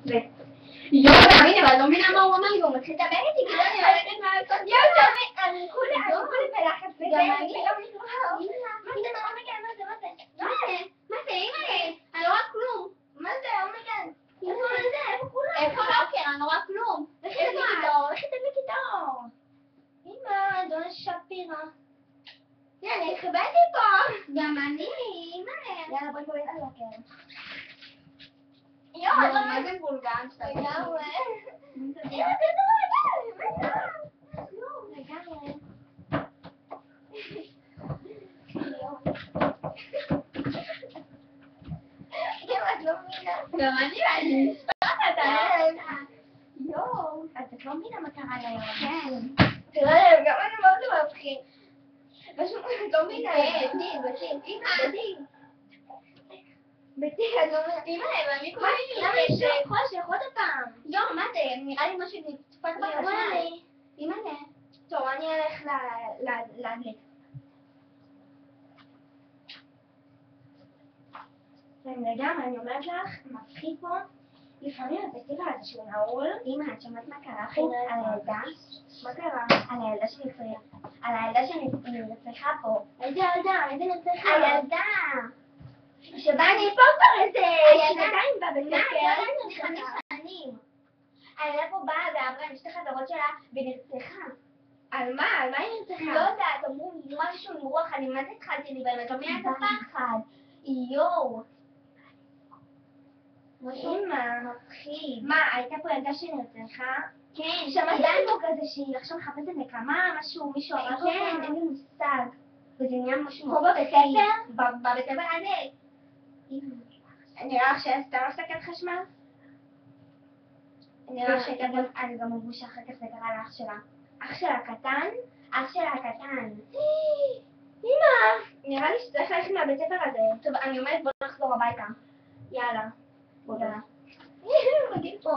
יואו, תאמיני, אבל לא מבינה מה הוא אמר לי, והוא מתחיל לדבר איתי, כאילו אני לא יודעת מה לעשות. יואו, אני כולי בלחץ, וגם אני לא מה זה, אימא'לה? אני לא רואה כלום. מה זה, אומייגן? איפה כולם? איפה לוקר? אני לא רואה כלום. לכי תדליקי את האור. אמא, אדון שפירה. אני התחבאתי פה. גם אני, אימא'לה. יאללה, בואי על לוקר. יואו, מה זה בולגן שאתה עושה? לגמרי. יואו, לגמרי. גם אני מספרת, יואו, אז את לא מבינה מה קרה לי היום. כן. תראה, גם אני מאוד לא מבחין. משהו, את לא מבינה. בטי, את לא מבינה. אמא, אבל מי קוראים לי? למה יש חושך עוד הפעם? יואו, מה זה? נראה לי משהו נתפס בחשמל. אמא, טוב, אני אלך להדליק. לגמרי, אני אומרת לך, מפחיד פה, לפעמים הפסטיבל הזה שהוא נעול. אמא, את שמעת מה קרה פה? על הילדה? מה קרה? על הילדה שנרצחה. על הילדה שנרצחה פה. איזה ילדה? איזה נרצחה? הילדה! שבא אני פה כבר איזה שנתיים בבית ספר. 5 שנים. הילדה פה באה ועברה עם 2 חברות שלה ונרצחה. על מה? על מה היא נרצחה? לא יודעת, אמרו משהו עם רוח, אני מה זה התחלתי לי באמת? לא מבינה את הפחד. יואו. אמא, מפחיד. מה, הייתה פה ילדה שנרצחה? כן. שמעתי פה כזה שהיא עכשיו מחפשת נקמה, משהו, מישהו אמר אותה? כן, אין לי מושג. וזה נהיה משהו מפחיד. פה בבית ספר? בבית ספר הזה. נראה לך שהיה סתם הפסקת חשמל? נראה לך שהייתה גם אמרו שאחר כך זה קרה לאח שלה. אח שלה הקטן? אח שלה הקטן. אמא! נראה לי שצריך ללכת מהבית ספר הזה. טוב, אני אומרת בוא נחזור הביתה. יאללה. בוא. מגיעים פה.